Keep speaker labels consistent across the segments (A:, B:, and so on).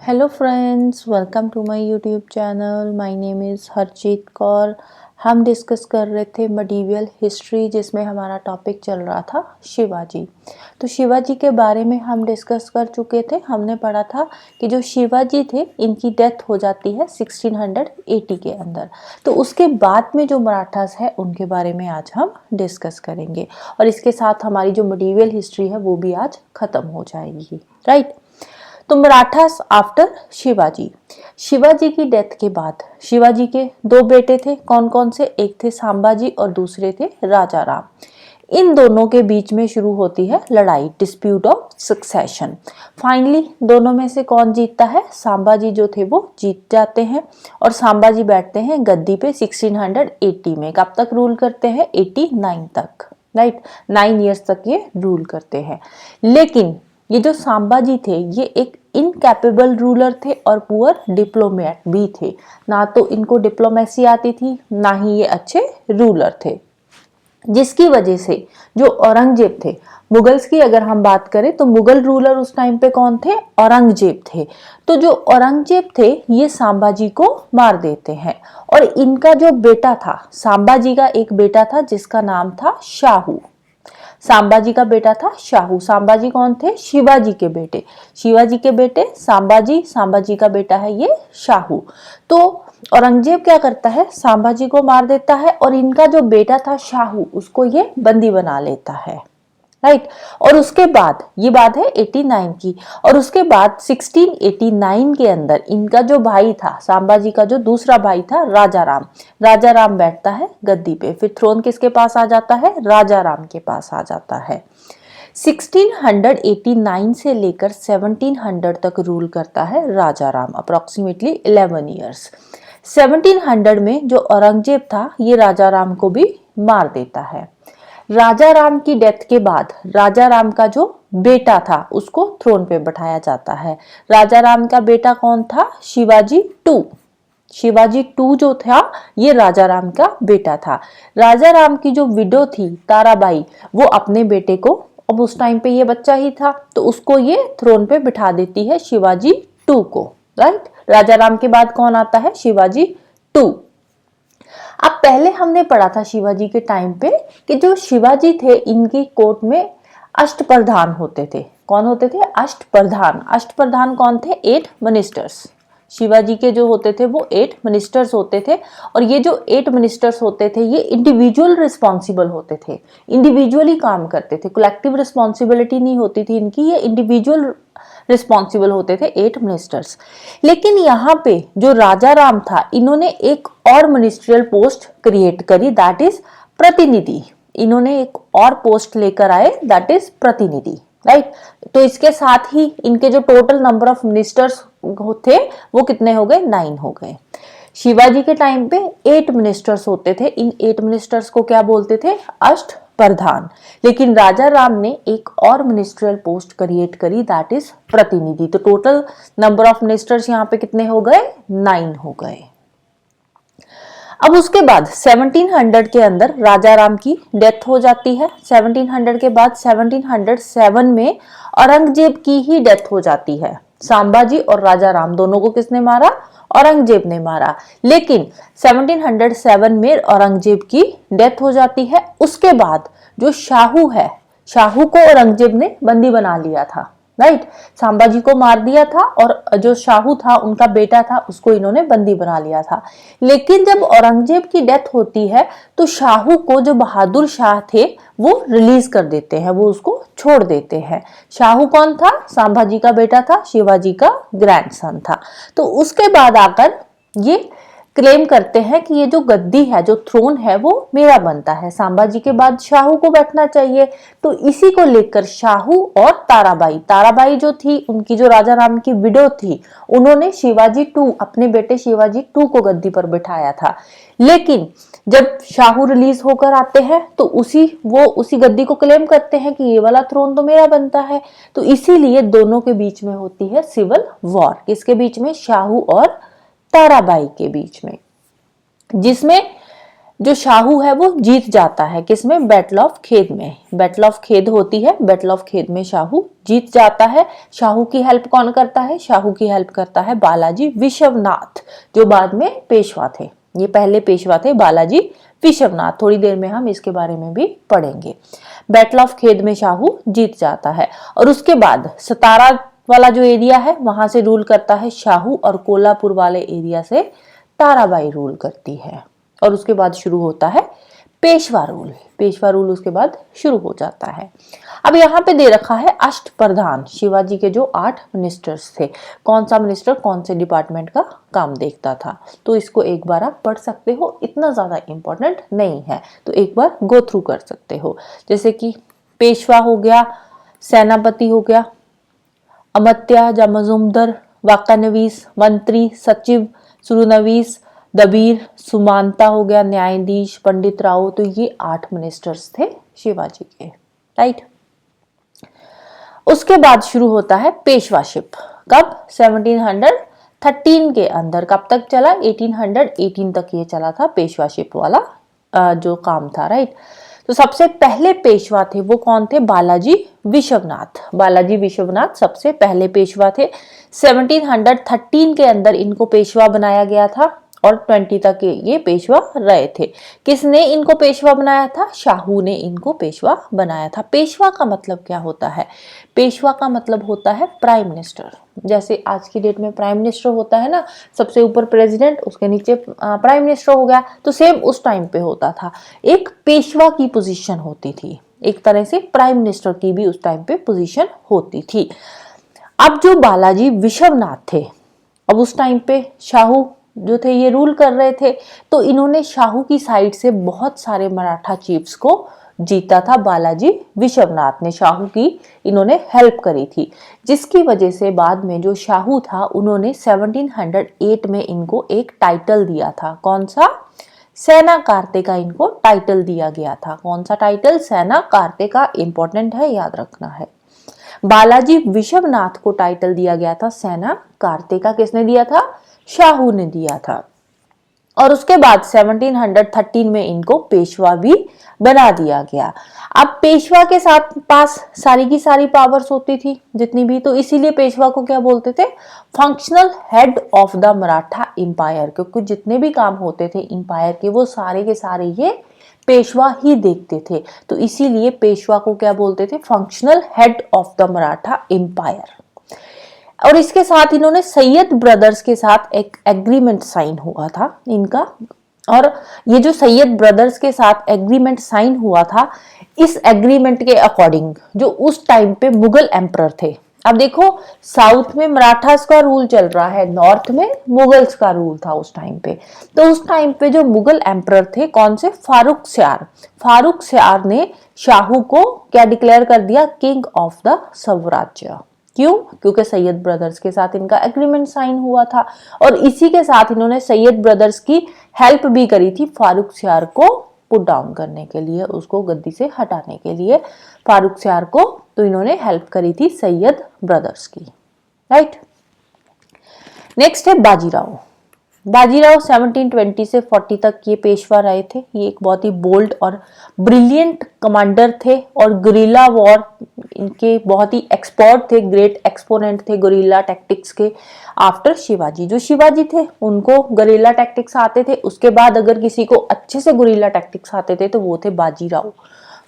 A: Hello friends, welcome to my YouTube channel. My name is Harjeet Kaur. हम discuss कर रहे थे मडीवियल हिस्ट्री, जिसमें हमारा टॉपिक चल रहा था शिवाजी। तो शिवाजी के बारे में हम डिस्कस कर चुके थे। हमने पढ़ा था कि जो शिवाजी थे, इनकी डेथ हो जाती है 1680 के अंदर। तो उसके बाद में जो मराठास है उनके बारे में आज हम डिस्कस करेंगे, और इसके साथ हमारी जो मडीवियल हिस्ट्री है वो भी आज ख़त्म हो जाएगी, राइट। तो मराठास आफ्टर शिवाजी। शिवाजी की डेथ के बाद शिवाजी के दो बेटे थे। कौन कौन से? एक थे संभाजी और दूसरे थे राजा राम। इन दोनों के बीच में शुरू होती है लड़ाई, डिस्प्यूट ऑफ सक्सेशन। फाइनली दोनों में से कौन जीतता है? संभाजी जो थे वो जीत जाते हैं और संभाजी बैठते हैं गद्दी पे 1680 में। कब तक रूल करते हैं? 89 तक, राइट। 9 ईयर्स तक ये रूल करते हैं। लेकिन ये जो संभाजी थे, ये एक इनकैपेबल रूलर थे और पुअर डिप्लोमेट भी थे। ना तो इनको डिप्लोमेसी आती थी, ना ही ये अच्छे रूलर थे, जिसकी वजह से जो औरंगजेब थे, मुगल्स की अगर हम बात करें तो मुगल रूलर उस टाइम पे कौन थे? औरंगजेब थे। तो जो औरंगजेब थे, ये संभाजी को मार देते हैं। और इनका जो बेटा था, संभाजी का एक बेटा था जिसका नाम था शाहू। संभाजी का बेटा था शाहू। संभाजी कौन थे? शिवाजी के बेटे। शिवाजी के बेटे संभाजी, संभाजी का बेटा है ये शाहू। तो औरंगजेब क्या करता है? संभाजी को मार देता है और इनका जो बेटा था शाहू, उसको ये बंदी बना लेता है, राइट। और उसके बाद, ये बात है 89 की, और उसके बाद 1689 के अंदर इनका जो भाई था, संभाजी का जो दूसरा भाई था राजा राम, राजा राम बैठता है गद्दी पे। फिर थ्रोन किसके पास आ जाता है? राजा राम के पास आ जाता है। 1689 से लेकर 1700 तक रूल करता है राजा राम, अप्रोक्सीमेटली 11 ईयर्स। 1700 में जो औरंगजेब था, ये राजा राम को भी मार देता है। राजा राम की डेथ के बाद राजा राम का जो बेटा था, उसको थ्रोन पे बैठाया जाता है। राजा राम का बेटा कौन था? शिवाजी टू। शिवाजी टू जो था, ये राजा राम का बेटा था। राजा राम की जो विडो थी ताराबाई, वो अपने बेटे को, अब उस टाइम पे ये बच्चा ही था, तो उसको ये थ्रोन पे बिठा देती है शिवाजी टू को, राइट। राजा राम के बाद कौन आता है? शिवाजी टू। अब पहले हमने पढ़ा था शिवाजी के टाइम पे कि जो शिवाजी थे, इनकी कोर्ट में अष्टप्रधान होते थे। कौन होते थे? अष्टप्रधान। अष्टप्रधान कौन थे? 8 मिनिस्टर्स। शिवाजी के जो होते थे वो 8 मिनिस्टर्स होते थे। और ये जो 8 मिनिस्टर्स होते थे, ये इंडिविजुअल रिस्पॉन्सिबल होते थे, इंडिविजुअली काम करते थे। कलेक्टिव रिस्पॉन्सिबिलिटी नहीं होती थी इनकी, ये इंडिविजुअल रिस्पॉन्सिबल होते थे 8 मिनिस्टर्स। लेकिन यहाँ पे जो राजा राम था, इन्होंने एक और मिनिस्ट्रियल पोस्ट क्रिएट करी, दैट इज प्रतिनिधि। इन्होंने एक और पोस्ट लेकर आए, दैट इज प्रतिनिधि, राइट। तो इसके साथ ही इनके जो टोटल नंबर ऑफ मिनिस्टर्स थे, वो कितने हो गए? 9 हो गए। शिवाजी के टाइम पे 8 मिनिस्टर्स होते थे। इन 8 मिनिस्टर्स को क्या बोलते थे? अष्टप्रधान। लेकिन राजा राम ने एक और मिनिस्ट्रियल पोस्ट क्रिएट करी, दैट इज प्रतिनिधि। तो टोटल नंबर ऑफ मिनिस्टर्स यहाँ पे कितने हो गए? 9 हो गए। अब उसके बाद 1700 के अंदर राजा राम की डेथ हो जाती है। 1700 के बाद 1707 में औरंगजेब की ही डेथ हो जाती है। संभाजी और राजा राम दोनों को किसने मारा? औरंगजेब ने मारा। लेकिन 1707 में औरंगजेब की डेथ हो जाती है। उसके बाद जो शाहू है, शाहू को औरंगजेब ने बंदी बना लिया था, राइट। संभाजी को मार दिया था और जो शाहू था, उनका बेटा था, उसको इन्होंने बंदी बना लिया था। लेकिन जब औरंगजेब की डेथ होती है, तो शाहू को जो बहादुर शाह थे वो रिलीज कर देते हैं, वो उसको छोड़ देते हैं। शाहू कौन था? संभाजी का बेटा था, शिवाजी का ग्रैंडसन था। तो उसके बाद आकर ये क्लेम करते हैं कि ये जो गद्दी है, जो थ्रोन है, वो मेरा बनता है, संभाजी के बाद शाहू को बैठना चाहिए। तो इसी को लेकर शाहू और ताराबाई, ताराबाई जो थी, उनकी जो राजा राम की विडो थी, उन्होंने शिवाजी टू, अपने बेटे शिवाजी टू को गद्दी पर बिठाया था। लेकिन जब शाहू रिलीज होकर आते हैं, तो उसी गद्दी को क्लेम करते हैं कि ये वाला थ्रोन तो मेरा बनता है। तो इसीलिए दोनों के बीच में होती है सिविल वॉर। किसके बीच में? शाहू और ताराबाई के बीच में, जिसमें जो शाहू है वो जीत जाता है, किसमें? बैटल ऑफ खेद में। बैटल ऑफ खेद होती है, बैटल ऑफ खेद में शाहू जीत जाता है। शाहू की हेल्प कौन करता है? शाहू की हेल्प करता है बालाजी विश्वनाथ, जो बाद में पेशवा थे। ये पहले पेशवा थे बालाजी विश्वनाथ। थोड़ी देर में हम इसके बारे में भी पढ़ेंगे। बैटल ऑफ खेद में शाहू जीत जाता है और उसके बाद सतारा वाला जो एरिया है वहां से रूल करता है शाहू, और कोल्हापुर वाले एरिया से ताराबाई रूल करती है। और उसके बाद शुरू होता है पेशवा रूल। पेशवा रूल उसके बाद शुरू हो जाता है। अब यहाँ पे दे रखा है अष्टप्रधान, शिवाजी के जो 8 मिनिस्टर्स थे। कौन सा मिनिस्टर कौन से डिपार्टमेंट का काम देखता था, तो इसको एक बार आप पढ़ सकते हो, इतना ज्यादा इंपॉर्टेंट नहीं है, तो एक बार गो थ्रू कर सकते हो। जैसे कि पेशवा हो गया, सेनापति हो गया, अमत्या या मजूमदार, वाकानवीस, मंत्री, सचिव, सुरुनवीस, दबीर, सुमानता हो गया, न्यायाधीश, पंडित राव। तो ये 8 मिनिस्टर्स थे शिवाजी के, राइट। उसके बाद शुरू होता है पेशवाशिप। कब? 1713 के अंदर। कब तक चला? 1818 तक ये चला था पेशवाशिप वाला जो काम था, राइट। तो सबसे पहले पेशवा थे वो कौन थे? बालाजी विश्वनाथ। बालाजी विश्वनाथ सबसे पहले पेशवा थे। 1713 के अंदर इनको पेशवा बनाया गया था और 20 तक ये पेशवा रहे थे। किसने इनको पेशवा बनाया था? शाहू ने इनको पेशवा बनाया था। पेशवा का मतलब क्या होता है? पेशवा का मतलब होता है प्राइम मिनिस्टर। जैसे आज की डेट में प्राइम मिनिस्टर होता है ना, सबसे ऊपर प्रेसिडेंट, उसके नीचे प्राइम मिनिस्टर हो गया, तो सेम उस टाइम पे होता था। एक पेशवा की पोजीशन होती थी, एक तरह से प्राइम मिनिस्टर की भी उस टाइम पे पोजीशन होती थी। अब जो बालाजी विश्वनाथ थे, अब उस टाइम पे शाहू जो थे ये रूल कर रहे थे, तो इन्होंने शाहू की साइड से बहुत सारे मराठा चीफ्स को जीता था। बालाजी विश्वनाथ ने शाहू की इन्होंने हेल्प करी थी, जिसकी वजह से बाद में जो शाहू था उन्होंने 1708 में इनको एक टाइटल दिया था। कौन सा? सेना कार्ते का इनको टाइटल दिया गया था। कौन सा टाइटल? सेना कार्ते का। इंपॉर्टेंट है, याद रखना है। बालाजी विश्वनाथ को टाइटल दिया गया था सेना कार्ते का। किसने दिया था? शाहू ने दिया था। और उसके बाद 1713 में इनको पेशवा भी बना दिया गया। अब पेशवा के साथ पास सारी की सारी पावर्स होती थी जितनी भी, तो इसीलिए पेशवा को क्या बोलते थे? Functional head of the Maratha empire, क्योंकि जितने भी काम होते थे एम्पायर के वो सारे के सारे ये पेशवा ही देखते थे, तो इसीलिए पेशवा को क्या बोलते थे? Functional head of the Maratha empire. और इसके साथ इन्होंने सैयद ब्रदर्स के साथ एक एग्रीमेंट साइन हुआ था इनका। और ये जो सैयद ब्रदर्स के साथ एग्रीमेंट साइन हुआ था, इस एग्रीमेंट के अकॉर्डिंग जो उस टाइम पे मुगल एम्परर थे, अब देखो साउथ में मराठास का रूल चल रहा है, नॉर्थ में मुगल्स का रूल था उस टाइम पे। तो उस टाइम पे जो मुगल एम्परर थे, कौन से? फारूक स्यार। फारूक स्यार ने शाहू को क्या डिक्लेयर कर दिया? किंग ऑफ द स्वराज्य। क्यों? क्योंकि सैयद ब्रदर्स के साथ इनका एग्रीमेंट साइन हुआ था और इसी के साथ इन्होंने सैयद ब्रदर्स की हेल्प भी करी थी फारूक स्यार को पुट डाउन करने के लिए, उसको गद्दी से हटाने के लिए फारूक स्यार को, तो इन्होंने हेल्प करी थी सैयद ब्रदर्स की, राइट। नेक्स्ट है बाजीराव। बाजीराव 1720 से 40 तक ये पेशवा रहे थे। ये एक बहुत ही बोल्ड और ब्रिलियंट कमांडर थे और गुरिल्ला वॉर इनके बहुत ही एक्सपर्ट थे, ग्रेट एक्सपोनेंट थे गुरिल्ला टैक्टिक्स के। आफ्टर शिवाजी, जो शिवाजी थे उनको गुरिल्ला टैक्टिक्स आते थे, उसके बाद अगर किसी को अच्छे से गुरिल्ला टैक्टिक्स आते थे तो वो थे बाजीराव।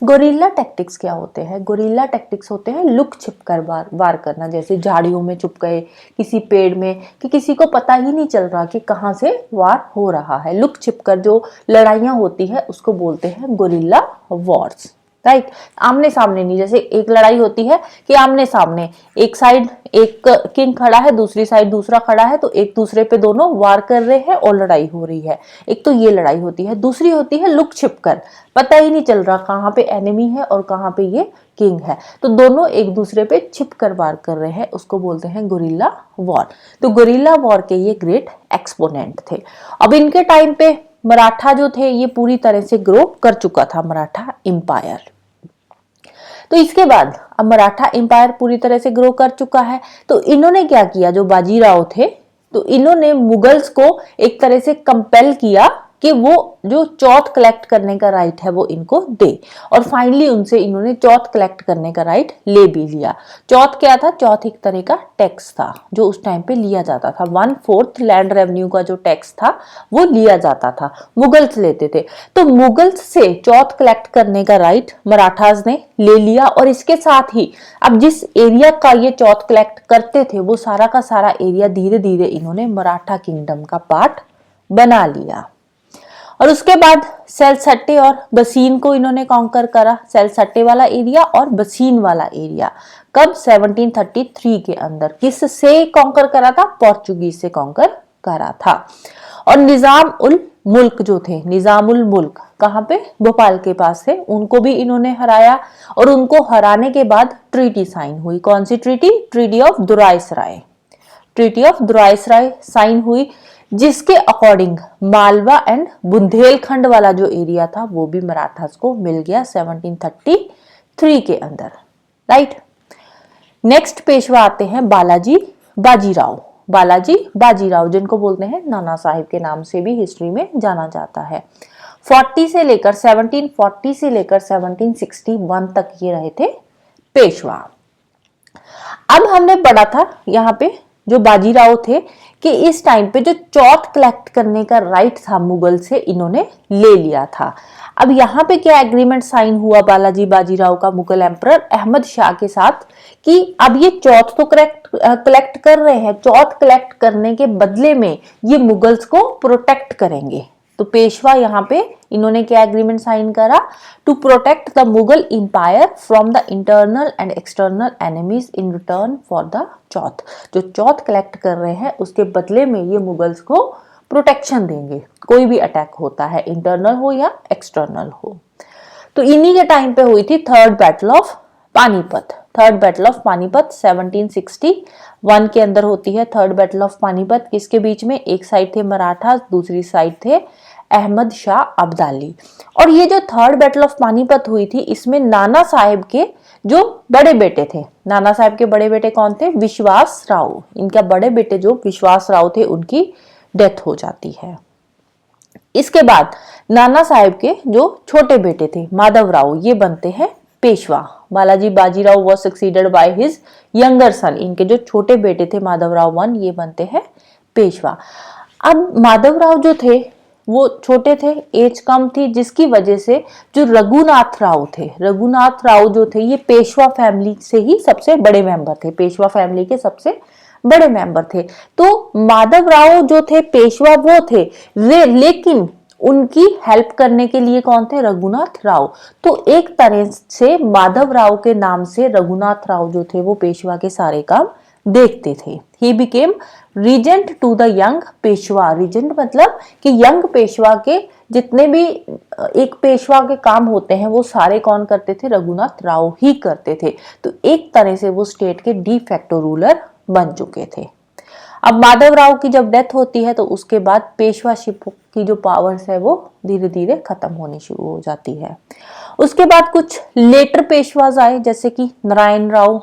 A: गोरिल्ला टैक्टिक्स क्या होते हैं? गोरिल्ला टैक्टिक्स होते हैं लुक छिप कर वार करना, जैसे झाड़ियों में छुप गए, किसी पेड़ में, कि किसी को पता ही नहीं चल रहा कि कहाँ से वार हो रहा है। लुक छिप कर जो लड़ाइयाँ होती है उसको बोलते हैं गोरिल्ला वॉर्स, राइट। आमने सामने नहीं, जैसे एक लड़ाई होती है कि आमने सामने, एक साइड एक किंग खड़ा है, दूसरी साइड दूसरा खड़ा है, तो एक दूसरे पे दोनों वार कर रहे हैं और लड़ाई हो रही है। एक तो ये लड़ाई होती है। दूसरी होती है लुक छिप कर, पता ही नहीं चल रहा कहाँ पे एनिमी है और कहाँ पे ये किंग है, तो दोनों एक दूसरे पे छिप कर वार कर रहे हैं, उसको बोलते हैं गोरिल्ला वॉर। तो गोरिल्ला वॉर के ये ग्रेट एक्सपोनेंट थे। अब इनके टाइम पे मराठा जो थे ये पूरी तरह से ग्रो कर चुका था, मराठा एम्पायर। तो इसके बाद अब मराठा एम्पायर पूरी तरह से ग्रो कर चुका है, तो इन्होंने क्या किया? जो बाजीराव थे, तो इन्होंने मुगल्स को एक तरह से कंपेल किया कि वो जो चौथ कलेक्ट करने का राइट है वो इनको दे, और फाइनली उनसे इन्होंने चौथ कलेक्ट करने का राइट ले भी लिया। चौथ क्या था? चौथ एक तरह का टैक्स था जो उस टाइम पे लिया जाता था। 1/4 लैंड रेवेन्यू का जो टैक्स था वो लिया जाता था, मुगल्स लेते थे। तो मुगल्स से चौथ कलेक्ट करने का राइट मराठास ने ले लिया, और इसके साथ ही अब जिस एरिया का ये चौथ कलेक्ट करते थे वो सारा का सारा एरिया धीरे धीरे इन्होंने मराठा किंगडम का पार्ट बना लिया। और उसके बाद सेलसट्टे और बसीन को इन्होंने कॉन्कर करा, सेलसट्टे वाला एरिया और बसीन वाला एरिया। कब? 1733 के अंदर। किससे कॉन्कर करा था? पोर्चुगीज से कॉन्कर करा था। और निजाम उल मुल्क जो थे, निजाम उल मुल्क कहां पे? भोपाल के पास से, उनको भी इन्होंने हराया। और उनको हराने के बाद ट्रीटी साइन हुई। कौन सी treaty? Treaty of Duraisarai. Treaty of Duraisarai sign हुई, जिसके अकॉर्डिंग मालवा एंड बुंदेलखंड वाला जो एरिया था वो भी मराठास को मिल गया 1733 के अंदर। राइट। नेक्स्ट पेशवा आते हैं बालाजी बाजीराव। बालाजी बाजीराव जिनको बोलते हैं नाना साहिब के नाम से भी हिस्ट्री में जाना जाता है। 1740 से लेकर 1761 तक ये रहे थे पेशवा। अब हमने पढ़ा था यहाँ पे जो बाजीराव थे कि इस टाइम पे जो चौथ कलेक्ट करने का राइट था मुगल से इन्होंने ले लिया था। अब यहाँ पे क्या एग्रीमेंट साइन हुआ बालाजी बाजीराव का मुगल एम्परर अहमद शाह के साथ कि अब ये चौथ तो कलेक्ट कर रहे हैं, चौथ कलेक्ट करने के बदले में ये मुगल्स को प्रोटेक्ट करेंगे। तो पेशवा यहाँ पे इन्होंने क्या एग्रीमेंट साइन करा? To protect the Mughal empire from the internal and external enemies in return for the chauth. जो चौथ कलेक्ट कर रहे हैं उसके बदले में ये मुगल्स को प्रोटेक्शन देंगे, कोई भी अटैक होता है, इंटरनल हो या एक्सटर्नल हो। तो इन्हीं के टाइम पे हुई थी third battle of Panipat. Third battle of Panipat 1761 के अंदर होती है थर्ड बैटल ऑफ पानीपत। किसके बीच में? एक साइड थे मराठा, दूसरी साइड थे अहमद शाह अब्दाली। और ये जो थर्ड बैटल ऑफ पानीपत हुई थी इसमें नाना साहेब के जो बड़े बेटे थे, नाना साहेब के बड़े बेटे कौन थे? विश्वास राव। इनका बड़े बेटे जो विश्वास राव थे उनकी डेथ हो जाती है। इसके बाद नाना साहेब के जो छोटे बेटे थे माधव राव, ये बनते हैं Peshwa. Balaji Bajirao was succeeded by his younger son. इनके जो छोटे बेटे थे माधव राव 1, ये बनते हैं पेशवा। अब माधव राव जो थे वो छोटे थे, एज कम थी, जिसकी वजह से जो रघुनाथ राव थे, रघुनाथ राव जो थे ये पेशवा फैमिली से ही सबसे बड़े मेंबर थे, पेशवा फैमिली के सबसे बड़े मेंबर थे। तो माधव राव जो थे पेशवा वो थे, लेकिन उनकी हेल्प करने के लिए कौन थे? रघुनाथ राव। तो एक तरह से माधव राव के नाम से रघुनाथ राव जो थे वो पेशवा के सारे काम देखते थे। He became regent to the young Peshwa. Regent मतलब कि यंग पेशवा के जितने भी एक पेशवा के काम होते हैं वो सारे कौन करते थे? रघुनाथ राव ही करते थे। तो एक तरह से वो स्टेट के डी फैक्टो रूलर बन चुके थे। अब माधव राव की जब डेथ होती है तो उसके बाद पेशवाशिप की जो पावर्स है वो धीरे धीरे खत्म होनी शुरू हो जाती है। उसके बाद कुछ लेटर पेशवाज आए जैसे कि नारायण राव,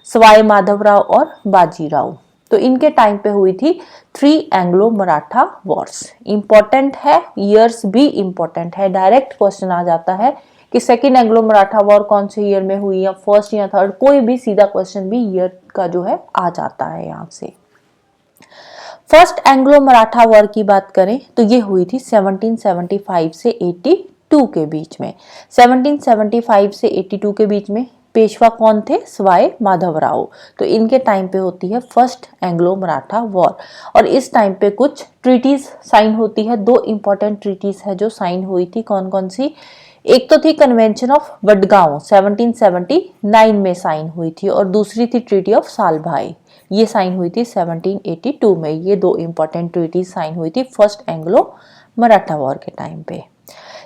A: सवाई माधव राव और बाजीराव। तो इनके टाइम पे हुई थी 3 एंग्लो मराठा वॉर्स। इंपॉर्टेंट है, ईयर्स भी इंपॉर्टेंट है, डायरेक्ट क्वेश्चन आ जाता है कि सेकेंड एंग्लो मराठा वॉर कौन से ईयर में हुई या फर्स्ट या थर्ड, कोई भी सीधा क्वेश्चन भी ईयर का जो है आ जाता है यहाँ से। फर्स्ट एंग्लो मराठा वॉर की बात करें तो ये हुई थी 1775 से 82 के बीच में। 1775 से 82 के बीच में पेशवा कौन थे? सवाई माधव राव। तो इनके टाइम पे होती है फर्स्ट एंग्लो मराठा वॉर। और इस टाइम पे कुछ ट्रीटीज साइन होती है। 2 इंपॉर्टेंट ट्रीटीज है जो साइन हुई थी। कौन कौन सी? एक तो थी कन्वेंशन ऑफ वडगांव 1779 में साइन हुई थी, और दूसरी थी ट्रीटी ऑफ सालभाई, ये साइन हुई थी 1782 में। ये 2 इंपॉर्टेंट ट्रीटी साइन हुई थी फर्स्ट एंग्लो मराठा वॉर के टाइम पे।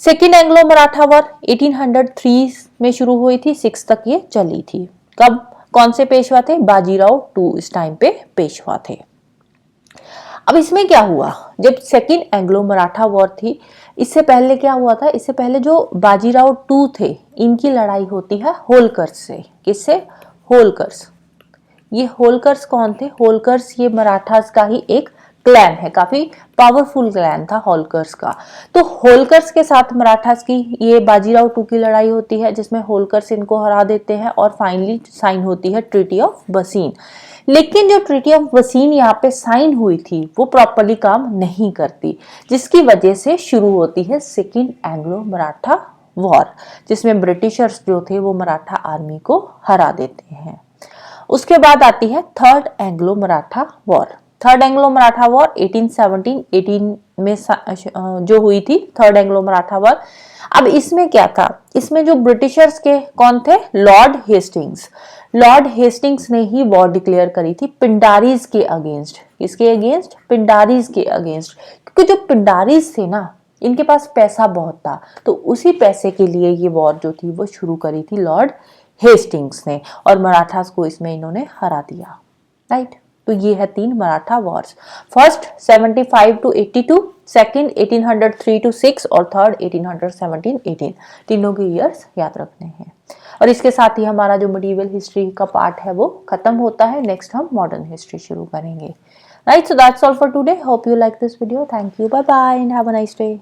A: सेकेंड एंग्लो मराठा वॉर 1803 में शुरू हुई थी, 6 तक ये चली थी। कब? कौन से पेशवा थे? बाजीराव 2 इस टाइम पे पेशवा थे। अब इसमें क्या हुआ? जब सेकेंड एंग्लो मराठा वॉर थी, इससे पहले क्या हुआ था? इससे पहले जो बाजीराव 2 थे इनकी लड़ाई होती है होलकर्स से। किससे? होलकर्स। ये होलकर्स कौन थे? होलकर्स ये मराठास का ही एक क्लैन है, काफी पावरफुल क्लैन था होलकर्स का। तो होलकर्स के साथ मराठास की ये बाजीराव टू की लड़ाई होती है, जिसमें होलकर्स इनको हरा देते हैं और फाइनली साइन होती है ट्रीटी ऑफ बसीन। लेकिन जो ट्रीटी ऑफ बसीन यहाँ पे साइन हुई थी वो प्रॉपरली काम नहीं करती, जिसकी वजह से शुरू होती है सेकेंड एंग्लो मराठा वॉर, जिसमें ब्रिटिशर्स जो थे वो मराठा आर्मी को हरा देते हैं। उसके बाद आती है third Anglo Maratha war. Third Anglo Maratha war 1817-18 में जो हुई थी थर्ड एंग्लो मराठा वॉर। अब इसमें क्या था, इसमें जो ब्रिटिशर्स के कौन थे, लॉर्ड हेस्टिंग्स। लॉर्ड हेस्टिंग्स ने ही वॉर डिक्लेयर करी थी पिंडारीज के अगेंस्ट। किसके अगेंस्ट, पिंडारीज के अगेंस्ट। क्योंकि जो पिंडारीज थे ना, इनके पास पैसा बहुत था, तो उसी पैसे के लिए ये वॉर जो थी वो शुरू करी थी लॉर्ड हेस्टिंग्स ने, और मराठास को इसमें इन्होंने हरा दिया। राइट, तो ये है 3 Maratha Wars. First 75 to 82, second 1803 to 6 और थर्ड 1817-18। तीनों के ईयर्स याद रखने हैं। और इसके साथ ही हमारा जो मिडिवल हिस्ट्री का पार्ट है वो खत्म होता है। नेक्स्ट हम मॉडर्न हिस्ट्री शुरू करेंगे। Right, so that's all for today. Hope you like this video. Thank you, bye bye and have a nice day.